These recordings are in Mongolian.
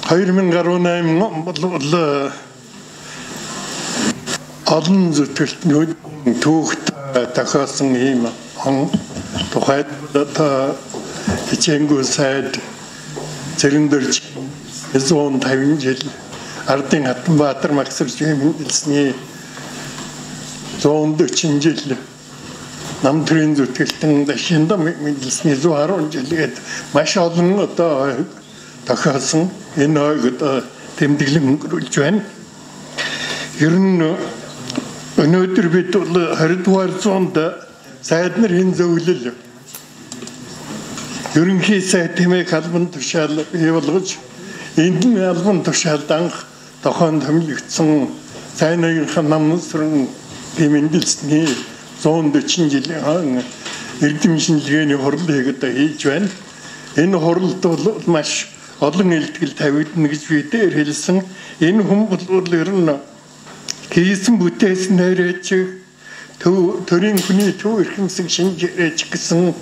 2018 он бол олон зүтгэлтнүүд түүхт тохиолсон ийм он тухайд одоо хичээнгүү сайд зэрэндэрч 150 жил Ардын Хатанбаатар Магсаржийн мэндэлсний 140 жил нам төрийн зүтгэлтэн дашинда мэндэлсний 110 жилгээд маш олон одоо тохиолсон энэ ойг тэмдэглэн өнгөрүүлж байна. Ер нь өнөөдөр бид 20-р зуунд сайд нарын зөвлөл ерөнхий сайд тэмээх албан тушаал бий болгож энэ албан тушаалд анх тохион томилогдсон сайн ноёнхан намын сүрэн тэмдэглэсний 140 жилийн эрдэм шинжилгээний хурлыг одоо хийж байна. Энэ хурлд бол маш олон илтгэл тавигдана гэж би дээр хэлсэн. Энэ хүн бол ер нь хийсэн бүтээсэн нэрэж төрийн хүний төв эрхэмсэг шинжирэж гэсэн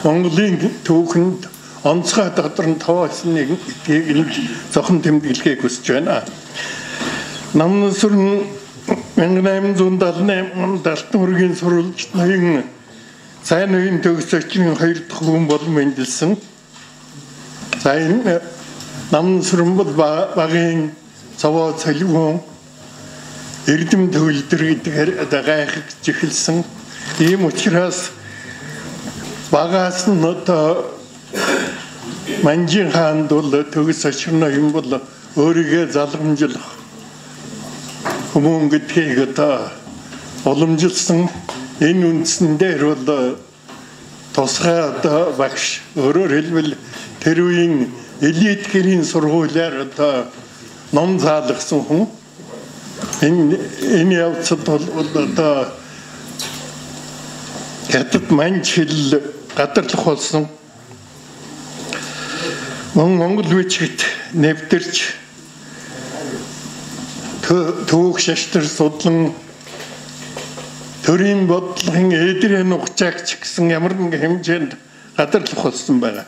Монголын түүхэнд онцгой доторн тоосон нэг зохон тэмдэглэхийг хүсэж байна. Намын сүрэн 1878 онд Алтан өргийн сурвалжт ноён сайн ноён төгс очрын 2 дахь хүн бол мэндэлсэн. За энэ намын сүрэн бол багын цаваа цалигун эрдэм төвлөрд гэдгээр гайхаж эхэлсэн. Ийм учраас багаас нь одоо Манжин хаанд бол төгс очрын ноён бол өөрийгөө залгамжлах хүмүүн гэдгийг одоо уламжилсан. Энэ үндсэн дээр бол тусгай одоо багш өөрөөр хэлбэл тэр үеийн элит гэрийн сургуулиар одоо ном заалгасан хүн. Энэ явцад бол одоо хятад манж хэл гадарлах болсон. Монгол бичгт нэвтэрч түүх шаштар судлан төрийн бодлогын эдрийн нухчаагч гэсэн ямар нэгэн хэмжээнд гадарлах болсон байна.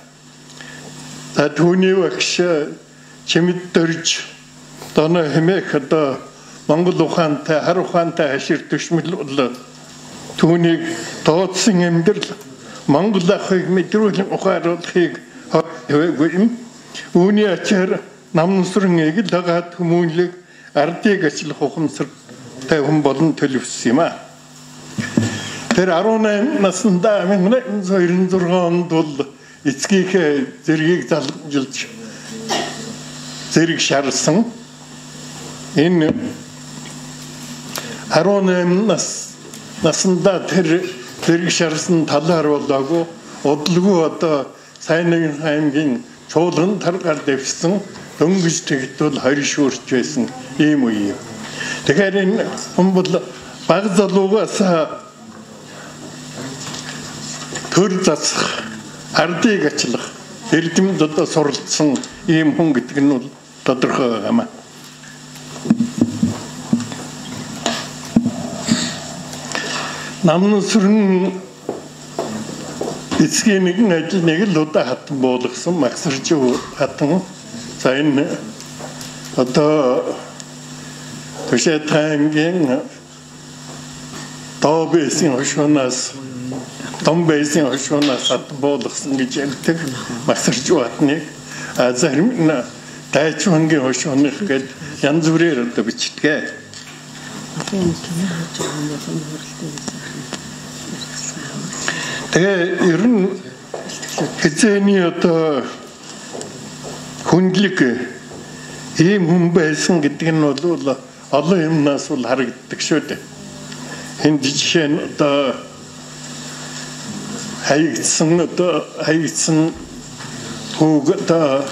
За түүний багш чимэд дөрж доноо хэмээх одоо Монгол ухаантай хар ухаантай хашир төшмөл бол түүнийг тооцсон амьдрал Монгол ахыг мэдрүүлэн ухааруулахыг хойгүй юм. Үүний ачаар намын сүрэн эгэл дагаад хүмүүнлэг ардыг ачлах ухамсартай хүн болон төлөвсөн юм а. Тэр 18 наснда 1996 онд бол эцгийнхээ зэргийг залгамжилж зэрэг шарсан. Энэ 18 наснда тэр зэрэг шарсан талаар болоогүй удалгүй одоо сайн ноён аймгийн чуулган таргаар дэвсэн дөнгөж тэгтэл 20 шүрч байсан ийм үе. Тэгэхээр энэ хүн бол баг залуугаас төр засах, ардыг ачлах, эрдэмд одоо суралцсан ийм хүн гэдэг нь бол тодорхой байгаамаа. Намын сүрэн эцгийн нэгэн ажил нэг л удаа хатан буулгасан Магсаржийн хатан. За энэ одоо Төшөөд аймгийн Дом бэйсийн хошуунаас хатан буулгасан гэж ярьдаг Магсаржийн хатныг зарим нь дайчвангийн хошууных гээд янз бүрээр одоо бичдэг. Тэгээ ер нь хэзээний одоо хүндлэг ийм хүн байсан гэдэг нь бол олон юмнаас бол харагддаг шүү дээ. Энд жишээ нь одоо хаягдсан хүүг одоо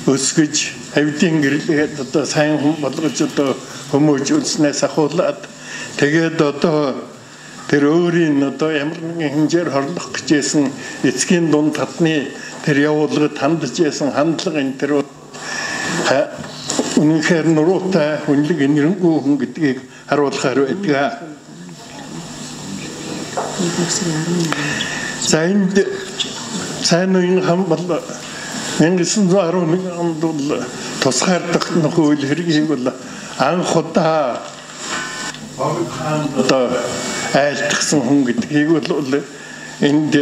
өсгөж хавьдын гэрлээд одоо сайн хүн болгож одоо хүмүүжүүлснээс ахуулаад тэгээд одоо тэр өөрийн одоо ямар нэгэн хэмжээр хорлох гэжсэн эцгийн дунд татны тэр явуулгад хандж байсан хандлага энэ тэр үнэнхээр нуруутай хүнлэг энэрэнгүй хүн гэдгийг харуулахаар байдаг. За энэ сайн ноён хам бол 1911 онд бол тусгаардах хууль хэргийг бол анх удаа одоо айлтгсан хүн гэдгийг бол энд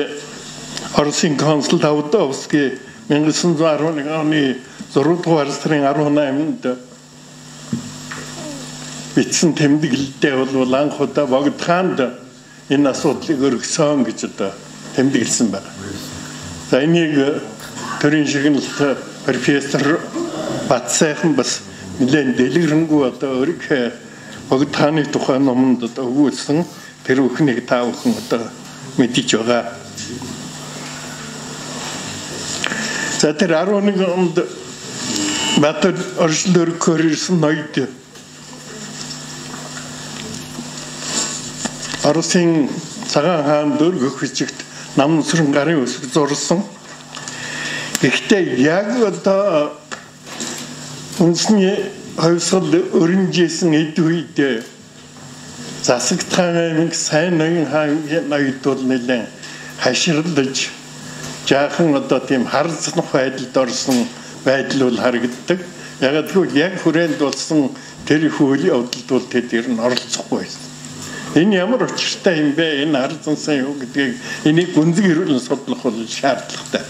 Оросын консул Давыдовский 1911 оны 6 дугаар сарын 18-нд бичсэн тэмдэглэлдээ бол анх удаа Богд хаанд энэ асуудлыг өргөсөн гэж одоо тэмдэглэсэн байна. За энийг төрийн шигнэлт профессор Батсайхан бас нэлээд дэлгэрэнгүй одоо өөрийнхөө Богд хааны тухай номонд одоо өгүүлсэн тэр бүхнийг та бүхэн одоо мэдэж байгаа. За тэр 11 онд Батар орчлоор көрсөн ноёд Оросын цагаан хаан дөргөх бичигт намнсрын гарын үсэг зурсан. Гэхдээ яг одоо үндэсний хувьсгал өрнжсэн эд үед засагтхан аймаг сайн ноён хаан ноёд бол нэлээд хаширлаж жаахан одоо тийм харцнах байдалд орсон байдал бол харагддаг. Яг тэгвэл яг хүрээнд болсон тэр хуулийн явдалд бол тэд ер нь оролцохгүй байсан. Энэ ямар учиртай юм бэ? Энэ харцсан юу гэдгийг энийг гүнзгий хэрүүлэн судлах бол шаардлагатай.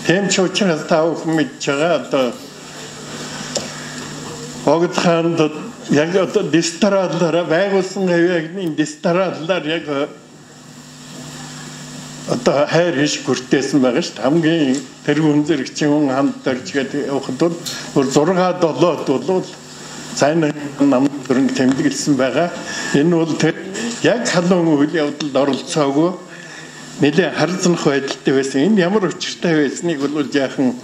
Тийм ч учраас та бүхэн мэдж байгаа одоо Богд хаанд яг одоо дистраалаараа байгуулсан хавьяагны дистраалаар яг одоо хайр хиш хүртээсэн байгаа шүү дээ. Хамгийн тэрүүн зэрэгчийн хүн хамт дөржгээд явахд бол 6-7-д бол сайн нам төрөнг тэмдэглэсэн байгаа. Энэ бол тэр яг халуун үйл явдалд оролцоогүй нэлээд харцнах байдалтай байсан. Энэ ямар учиртай байсныг бол яахан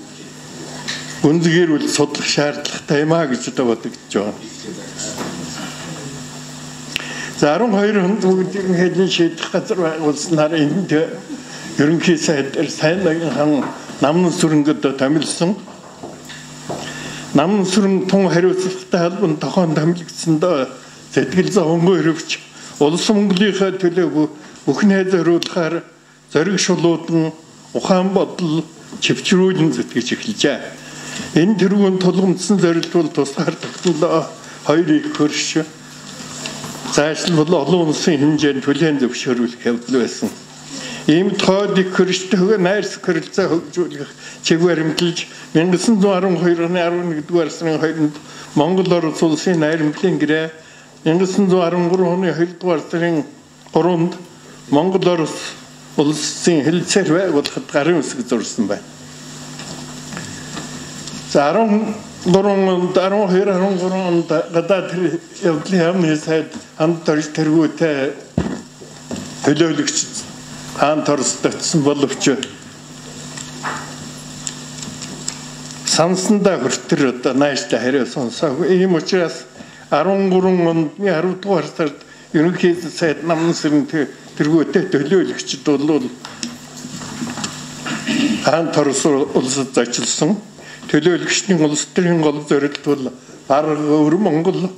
гүнзгийрүүл судлах шаардлагатай юм а гэж одоо бодогдож байгаа. За 12 хүнд бүгдийг хэлний шийдэх газар байгуулснаар энд ерөнхий сайдаар сайн ноён хаан намн сүрэнгөд томилсон. Намн сүрэн тун хариуцлагатай албан тохон томилгдсондоо сэтгэл зовонгой хөрөвч улс Монголынхаа төлөө бүхнээ зориулахаар зориг шулуудан ухаан бодол чивчрүүлэн зүтгэж эхэлжээ. Энэ тэрүүн тулгымдсан зорилт бол тусгаар тогтнолоо хоёрыг хөрш зайлшгүй олон улсын хэмжээнд хүлээн зөвшөөрөх явдал байсан. Ийм тоодыг хөрштэйг найрс хөрөлцөө хөгжүүлэх чигээр хэмтэлж 1912 оны 11-р сарын 2-нд Монгол Орос улсын найрамдлын гэрээ 1913 оны 2-р сарын 3-нд Монгол Орос улсын хэлцээр байгуулахад гарын үсэг зурсан байна. За 12-13 онд гадаад явдлын яамны сайд хамт орж тэргүүтэй төлөөлөгч хаан торс татсан боловч сансандаа хүртэр одоо нааштай хариу сонсоогүй. Ийм учраас 13 онд 10 дугаар сард ерөнхий сайд намн сүрэн тэргүүтэй төлөөлөгчд бол хаан торс улсад зочилсон. Төлөөлөгчдийн улс төрийн гол зорилт бол бараг өвөр Монгол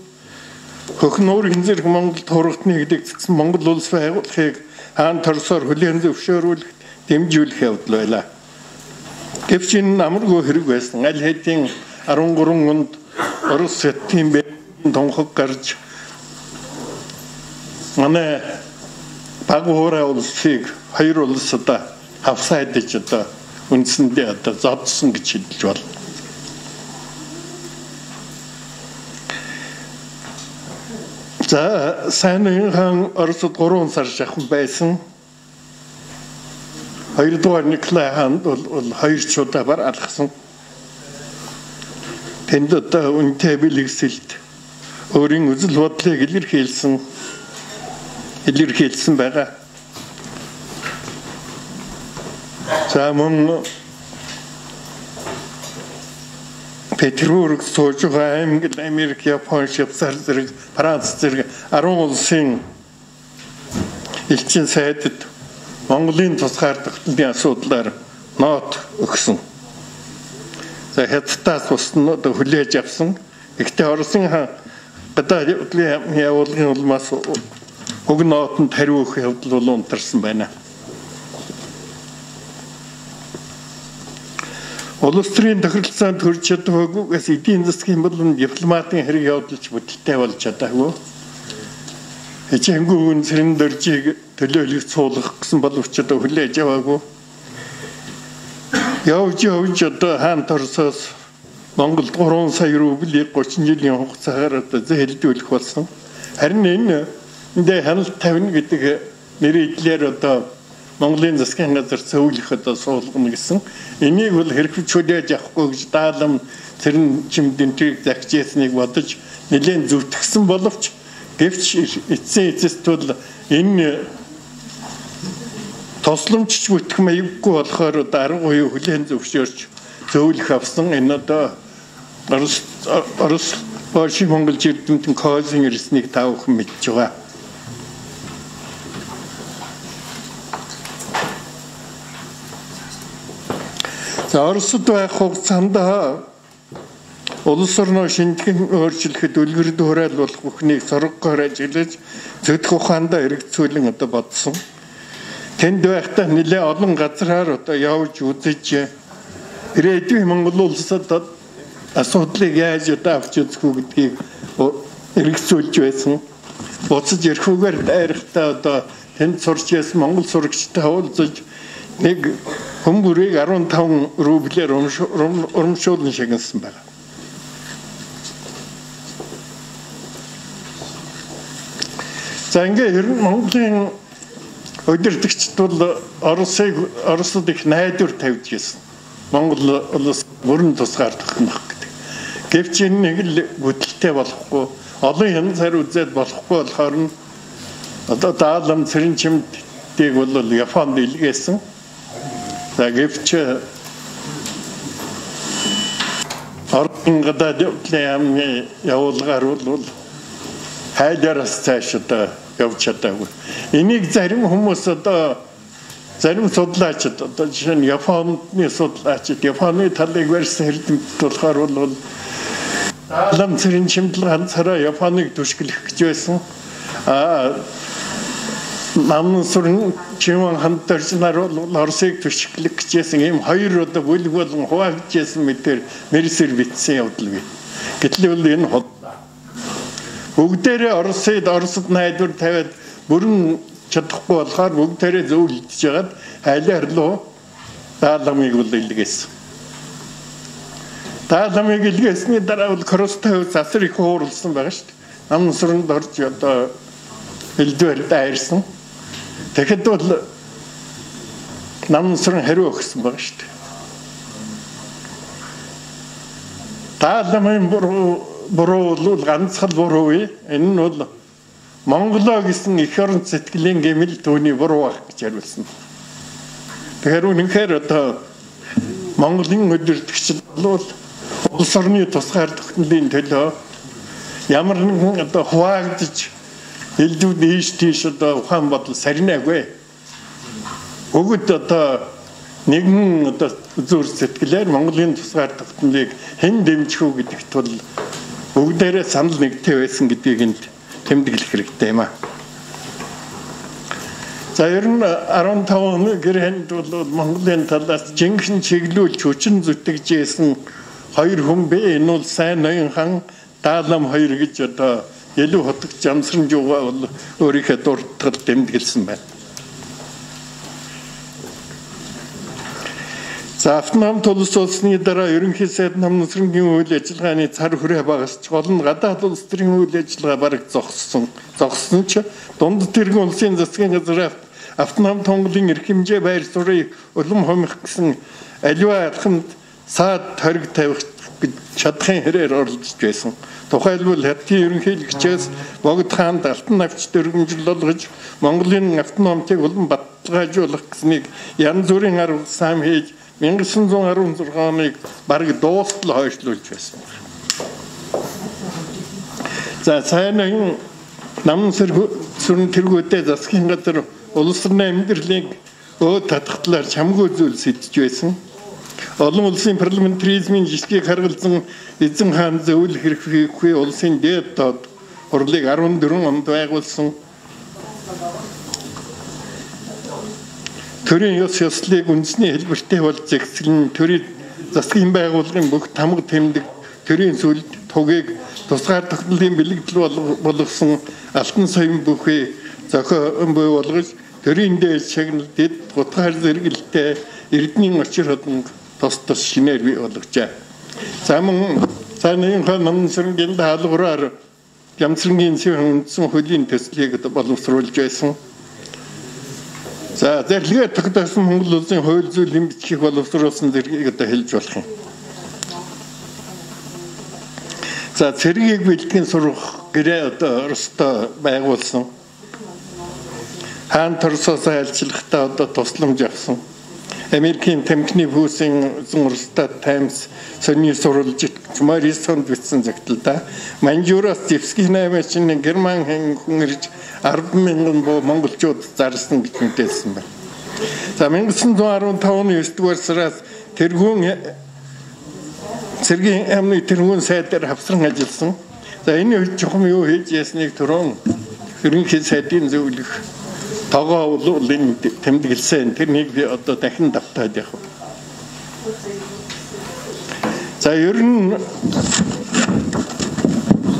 хөхнөр хинзэр Монгол тургатны нэгдэгдсэн Монгол улс байгуулахыг хаан торсоор хүлээн зөвшөөрүүлэх дэмжүүлэх явдал байлаа. Гэвч энэ амаргүй хэрэг байсан. Аль хэдийн 13 онд Орос хотын тунхаг гарч манай багуураа улсыг хоёр улсад хавсаадж одоо үндсэндээ одоо зодсон гэж хэлж байна. За сайн хаан Оросд 3 сар шахан байсан. 2-р Николай хаан бол 2 удаа бар алгасан. Тэнд одоо үнэтэй бэлгэсэлт өөрийн үзэл бодлыг илэрхийлсэн байгаа. За мөн Петербург сууж байгаа Англи, Америк, Япон, Швейцар зэрэг Франц зэрэг 10 улсын элчин сайдад Монголын тусгаар тогтнолын асуудлаар нот өгсөн. За Хятадаас бусна одоо хүлээж авсан. Гэхдээ Оросын гадаад явуулгын улмаас уг нотонд хариу өгөх явдал бол унтарсан байна. улс төрийн тохиролцоонд хүрч чадваагүйгээс эдийн засгийн болон дипломатын хэрэг явуулж бүтэлтэй болж чадаагүй. Хичээнгүү үнцрэн дөржийг төлөөлөх суулгах гэсэн боловч одоо хүлээж аваагүй. Явж одоо хаант Оросоос Монголд 3 сая рублийг 30 жилийн хугацаагаар одоо зээлдүүлэх болсон. Харин энэ хяналт тавина гэдэг мэрийдлэр одоо Монголын засгийн газар зөвлөх одоо суулгана гэсэн. Энийг бол хэрхэн чөлөөж авахгүй гэж даалам цэрэн чимдэнтрийг загчээснийг бодож нэлээд зүтгэсэн боловч гэвч эцэст бол энэ тосламжч бүтгэх маяггүй болохоор одоо 13 хүлээн зөвшөөрч зөвлөх авсан. Энэ одоо Орос Польшийн Монгол эрдэмтэн Козин ирснийг та бүхэн мэдж байгаа. За Оросд байх хугацаанд улс орноо шинжлэх өөрчлөхөд үлгэр дуурайл болох бүхнийг сургахаар ажиллаж зөвдөх ухаандаа эргэцүүлэн одоо бодсон. Тэнд байхдаа нэлээд олон газраар одоо явж үзэж ирээдүйн Монгол улсад асуудлыг яаж одоо авч үзэх үү гэдгийг эргэцүүлж байсан. Буцаж ирэхүүгээр дайрахтаа одоо тэнд сурч ясан монгол сурагчтай уулзаж нэг хүмүүрийг 15 рублээр урамшуулан шагнасан байна. За ингээд ер нь Монголын удирдагчид бол Оросд их найдвар тавьж гисэн. Монгол улс бүрэн тусгаарлах гэдэг. Гэвч энэ нэг л бүтэлтэй болохгүй, олон янз бүр үзээд болохгүй болохоор нь одоо даалам цэрэн чимдийг бол Японд илгээсэн. За гэвч орон гадаад явуулгаар бол хайдараас цааш одоо явж чадаагүй. Энийг зарим хүмүүс одоо зарим судлаачид одоо жишээ нь Японы судлаачид Японы талыг барьсан эрдэмтэд болохоор бол даалам цэрэн чимдэл ганцаараа Японыг түшгэлэх гэж байсан. Намн сүрэн чимэн хамтарч нар бол Оросыг түшгэлэх гэжсэн ийм хоёр одоо бүлэг болон хуваагдчихсан мэтэр мэрсэр битсэн явдал бий. Гэтэл бол энэ бүгдээрээ Оросд найдвар тавиад бүрэн чадахгүй болохоор бүгдээрээ зөвлөж жагаад хайлаар руу дааламыг бол илгээсэн. Дааламыг илгээсний дараа бол Кростой засар их хууралсан байгаа шүү дээ. Намн сүрэнд орж одоо элдвэр дайрсан. Тэгэхэд бол намн сүрэн хариу өгсөн байгаа шүү дээ. Дааламын буруу бол ганцхан буруу. Энэ нь бол Монголоо гэсэн эх орон сэтгэлийн гэмэл түүний буруу байх гэж хариулсан. Тэгэхээр үнэхээр одоо Монголын удирдагчид бол улс орны тусгаар тогтнолын төлөө ямар нэгэн одоо хуваагдж элдвүүд ийш одоо ухаан бодол сарнаагүй. Өгд одоо нэгэн одоо зүр сэтгэлээр Монголын тусгаар тогтнолыг хэн дэмжих үү гэдэгт бол бүгдээрээ санал нэгтэй байсан гэдгийг энд тэмдэглэх хэрэгтэй юм аа. За ер нь 15 оны гэрээнд бол Монголын талаас жинхэнэ чиглүүлж хүчин зүтгэжсэн хоёр хүн бэ. Энэ бол сайн ноён хан Даалам хоёр гэж одоо илүү хотогч амсрамжуугаа бол өөрийнхөө дуртагд тэмдэглэсэн байна. За автономт улс улсны дараа ерөнхий сайд намын нөхцөлийн үйл ажиллагааны цар хүрээ багасч гол нь гадаад улс төрийн үйл ажиллагаа бараг зогссон ч дунд тэргүүн улсын засгийн газар автономт Монголын эрх хэмжээ байр суурийг улам хомих гэсэн аливаа алхамд саад хориг тавих чадхын хэрээр оролцож байсан. Тухайлбал хятадын ерөнхийлөгчөөс Богд хаанд алтан навч дөрвөн жил болгож Монголын автономтыг улам баталгаажуулах гэснийг янз бүрийн арга зам хийж 1916 оныг бараг дуустал хойшлуулж байсан. За сайн намын сүрэн тэргүүтээ засгийн газар улс орны амьдралыг татахтлаар чамгүй зүйл сэтж байсан. Олон улсын парламентаризмын жишгийг харгалзан эзэн хаан зөвлөх хэрэггүй улсын дээд доод хурлыг 14 онд байгуулсан. Төрийн ёс ёслыг үндэсний хэлбэртэй болж зэгцлэн төрийн засгийн байгууллагын бүх тамга тэмдэг төрийн сүлд тугийг тусгаар тогтнолын бэлэгдэл болгосон алтан соён бүхий зохион бий болгож төрийн дээд шагнал дэд гутгаар зэрэгэлтэй эрдэнийн очир ходан тус шинээр бий болгожээ. За мөн цааныхаа намын сэргийн даалгавраар Ямцрангийн сэвэн үндсэн хуулийн төслийг боловсруулж байсан. За зэрлэгээ тогтоосон Монгол улсын хууль зүйлийн бичгийг боловсруулсан зэргийг хэлж болох юм. За цэргийг бэлтгэн сурах гэрээ Оростой байгуулсан. Хаан Торсоос айлчлахтаа тусламж авсан. Америкийн тамхины бүсийн Оростой Таймс сонины сурвалжит Морисон бичсэн загталда Манжураас Зевский наймаачны Герман хүн ирж 10,000 монголчууд зарсан гэж мэдээлсэн байна. За 1915 оны 9-р сараас цэргийн амны тэргүүн сайдаар хавсран ажилласан. За энэ үед чухам юу хийж ясныг түрүүн ерөнхий сайдын зөвлөх тогоо уулын тэмдэглэсэн. Тэрнийг би одоо дахин давтаад явах. За ер нь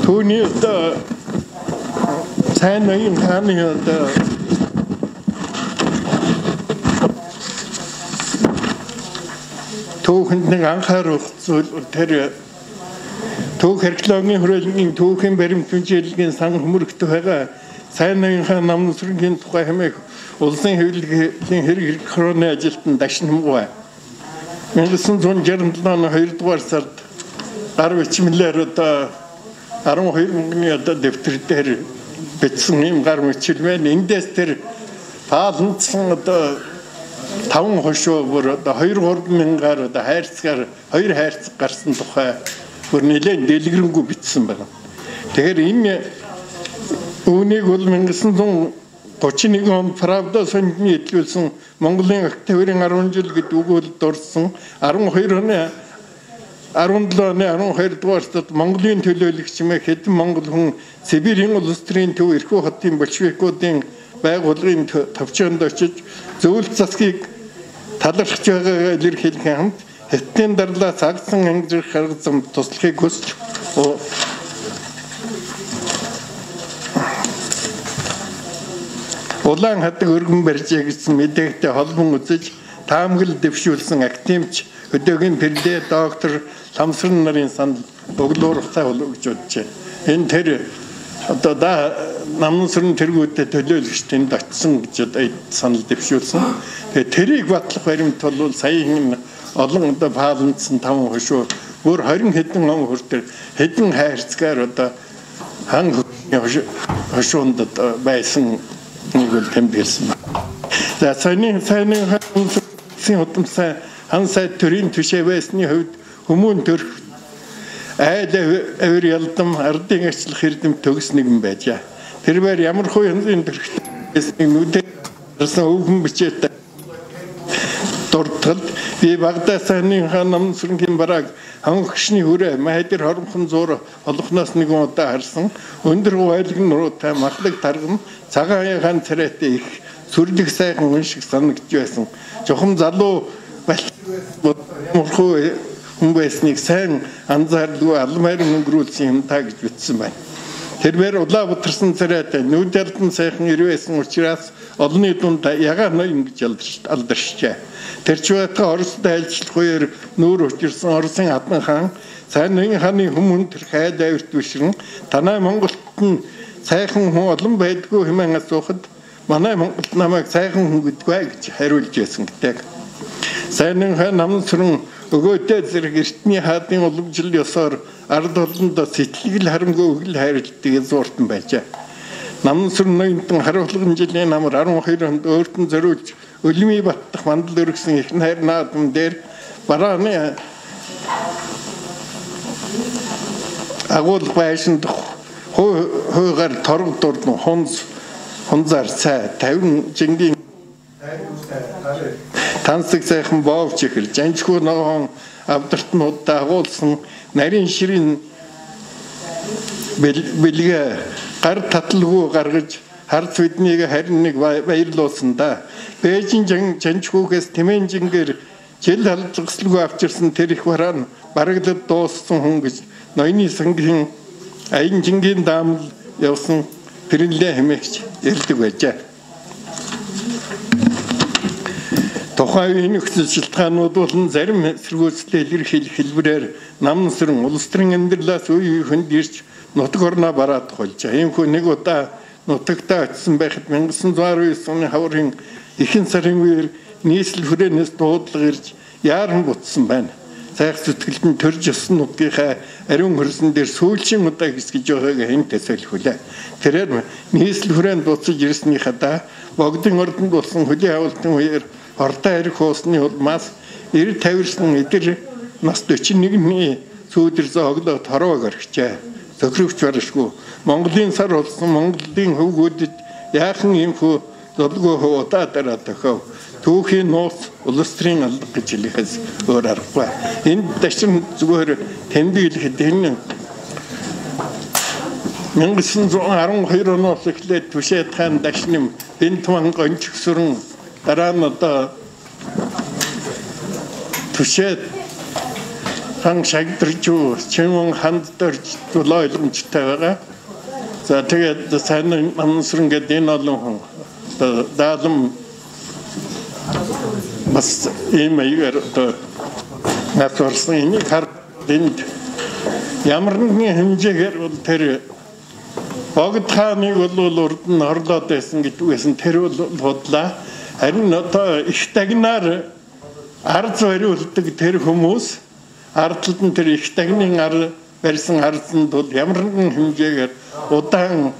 түүний одоо сайн ноён хааны одоо түүхэнд нэг анхааруулах зүйл тэр түүх археологийн хүрээлэнгийн түүхийн баримт хэмжээлгийн сан хөмөрөгт байгаа сайн ноёнхаа намын сүргийн тухай хэмээх улсын хэвлэлийн хэрэг хроны ажилтан дашнамгүй. 1967 оны 2-р сард гар бичмэлээр одоо 12,000 одоо дэвтэр дээр бичсэн юм гар бичил байна. Эндээс тэр паалнцсан одоо 5 хошуу бүр одоо 2-3 мянгаар одоо хайрцгаар 2 хайрцаг гарсан тухай бүр нэлээд дэлгэрэнгүй бичсэн байна. Тэгэхээр энэ үүнийг бол 1931 онд Правда сониудны эдлүүлсэн Монголын октябрийн 10 жил гэдэг үгөөлд орсон 17 оны 12-р сард Монголын төлөөлөгч мэ хэдэн монгол хүн Сибирийн улс төрийн төв Ирхүү хотын большевикуудын байгууллагын төвчөнд очиж зөвлөлт засгийг талархж байгаагаа илэрхийлэх хамт Хятадын дарлаа цагдсан ангижрах арга зам туслахыг хүсч Улаан хадаг өргөн барьжээ гэсэн мэдээгтэй холбон үзэж таамаглал дэвшүүлсэн актемч өдөөгийн пэрдээ доктор Ламсран нарын санал өглөөрхтэй болов гэж боджээ. Энэ тэр одоо намын сүрэн тэргүүдэд төлөөлөгч тэнд очисон гэж санал дэвшүүлсэн. Тэгээ тэрийг батлах баримт бол саяхан олон одоо паалнцсан 5 хошуу бүр 20 хэдэн он хүртэл хэдэн хайрцгаар одоо хан хошуунд байсан нэг л тэмдэглэсэн. За сайн удамсаа хан сайд төрийн түшээ байсны хувьд хүмүүн төрх айл авир ялдам ардын арчлах эрдэм төгс нэгэн байжээ. Тэрээр ямар хуу янзын төрхтэй байсныг нүдэрсэн өвгөн бичээтэй дуртал би Багдад сайны хан намын сүргийн бараг хангагчны хүрээ майдэр хоромхон зуур олохноос нэгэн удаа харсан өндөр гуайлгын нуруутай махлаг тарган цагаан хан царайтай их сүрлэг сайхан уншиг санагдж байсан. Жохом залуу мурхуу хүн байсныг сайн анзаарлагүй алмайрын өнгөрүүлсэн юм та гэж бичсэн байна. Тэрээр Улаанбаатарсан царайтай нүүдэлдэн сайхан ирвэсэн учраас олонний дунд ягаан ноён гэж алдаршжээ. Тэрчвэтэ Оростой айлчлах үеэр нүүр учирсан Оросын Адан хаан сайн ноён хааны хүмүүн тэр хайд авирт бишрэн танай Монголд нь сайхан хүн олон байдгүй хэмээн асуухад манай Монголд намайг сайхан хүн гэдэгвэ гэж хариулж байсан гэдэг. Сайн ноён хаан намын сүрэн өгөөдөө зэрэг эртний хаадын уламжлал ёсоор ард олонд сэтгэл харамгүй өгөл хайрлтыг зууртан байжээ. Намын сүрэн ноёнтон харуулгын жилийн намар 12 онд өөртөө зориулж Өлмий баттах мандал өргөсөн их хайр наадам дээр барааны агуул байшин хойгоор торог дурдан хунзар цай 50 жингийн тансаг сайхан боовч ихэр жанчгүй ногоон авдартнуудаа агуулсан нарийн ширийн бэлгээ гар татлгүй гаргаж харц биднийг харин нэг баярлуулсан да. Бээжин жанчгүйгээс Тэмэнжингээр жил халдлагслгүй авчирсан тэр их бараа нь барагдлаад дууссан хүн гэж ноёны сангийн аян жингийн даамал явсан Пэрэнлээ хэмээгч ярьдаг байжээ. Тухайн үеийн нөхцөл шалтгаанууд болон зарим эсэргүүцлийн илэрхийлэх хэлбэрээр намн сүрэн улс төрийн амьдралаас үе үеинд ирж нутаг орноо бараад тохиолжээ. Иймхүү нэг удаа нутагтаа очисон байхад 1919 оны хаврын ихэнх сарын үеэр нийслэл хүрээнээс дуудлага ирж яаран бутсан байна. Сайх зүтгэлд нь төрж өссөн нутгийнхаа ариун хөрсөн дээр сүүлчийн удаа хэсгэж байгааг хэн төсөөлөхүлээ. Тэрээр нийслэл хүрээнд буцаж ирснийхаа даа богдын ордонд болсон хөлийн хавалтын үеэр ордоо арх уусны улмаас 90 тавирсан эдэр нас 41-ний сүүдэр зооглоод хороог орхижээ. Зөвхөрөгч баршгүй Монголын сар болсон Монголын хөвгүүдэд яахан иймхүү золгүй удаа дараа тохиов. Түүхийн нууц улс төрийн алга гэж хэлэхээс өөр аргагүй. Энд дашин зүгээр тэмдэглэхэд энэ 1912 оноос эхлээд Түшээд хаан дашним Бэнтман гончгсүрэн дараа нь одоо Түшээд хаан шагдрч Чимэн ханд дөрж ойлгомжтой байгаа. За тэгээд сайн амсрын гэдэг энэ олон хүн даалам бас ийм аягаар одоо натурсан энийг энд ямар нэгэн хэмжээгээр бол тэр богд хааныг бол урд нь орлоод байсан гэдгээс тэр бол бодлаа. Харин одоо их тагнаар ард зориулдаг тэр хүмүүс ардлд нь тэр их тагнын ар барьсан ардсанд бол ямар нэгэн хэмжээгээр удаан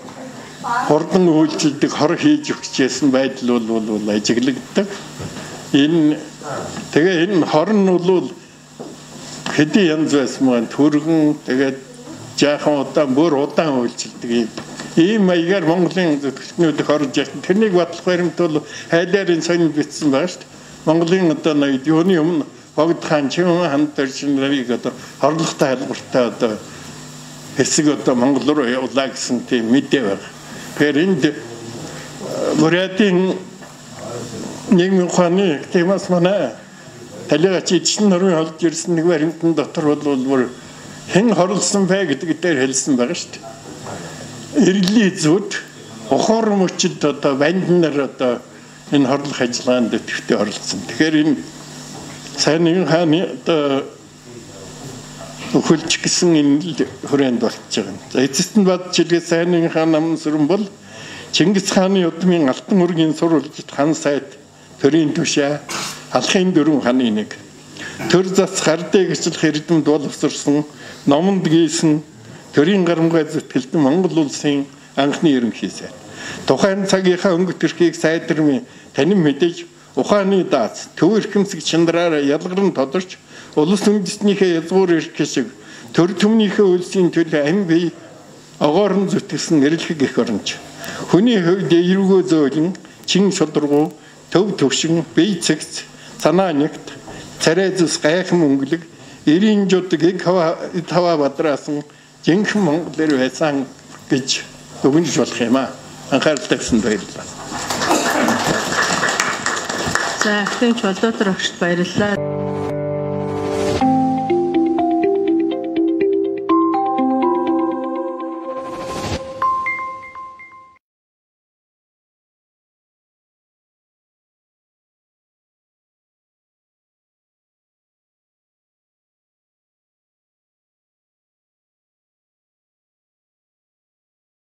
хурдан үйлчлдэг хор хийж өгчээсэн байдал бол ажиглагддаг. Тэгээ энэ хорн бол хэдий янз байсан түргэн тэгээд жаахан удаан бүр удаан үйлчлдэг ийм маягаар Монголын зөвхөнүүдийг орж ирсэн. Тэрнийг батлах баримт бол хайлаарийн сонин бичсэн байна шүү дээ. Монголын одоо нэг юуны өмнө богд хаан Чимэн ханд дөржинэрийг одоо хорлохтой хэлбэртэй одоо хэсэг одоо Монгол руу явуулаа гэсэн тийм мэдээ байна. Тэгэхээр энд Бурятийн нийгмийн ухааны темаас манай талигач эдшин нурын холж ирсэн нэг баримтан дотор бол хэн хорлсон бэ гэдэг дээр хэлсэн байгаа шүү дээ. Эрлийн зүуд ухаар мөчд одоо банднаар одоо энэ хорлох ажиллагаанд төвтэй оролцсон. Тэгэхээр энэ сайн нэгэн хааны одоо өхөлч гэсэн энэ хүрээнд болчихж байгаа. За эцэст нь бадчилгээ сайн нэгэн хаан намн сүрэн бол Чингис хааны удмын алтан үргийн сурвалжид хан сайд төрийн түшээ алхын дөрвөн ханы нэг төр зас гардыг гिचлэх эрдэмд боловсрсон номонд гийсэн төрийн гарамгай зүтгэлтэн Монгол улсын анхны ерөнхий сайд. Тухайн цагийнхаа өнгөт төрхийг сайдэрмын танин мэдээж ухааны дац төв эрхэмсэг чандраараа ялгарн тодорч улс үндэстнийхээ язгуур эрх шиг төр төмнийхээ үлсийн төлөө ам бие огоорн зүтгэсэн нэрлэх их оронч. Хүний хувьд эргөө зөөлөн чин шударгуу төв төвшин бие цэгц санаа нэгт царай зүс гайхан өнгөлөг эрийн жудаг хава бадраасан жинхэнэ Монголэр байсан гэж өгнөж болох юм аа. Анхаарал тавьсан баярлалаа. За, ахтын Чулуутар багшд баярлалаа.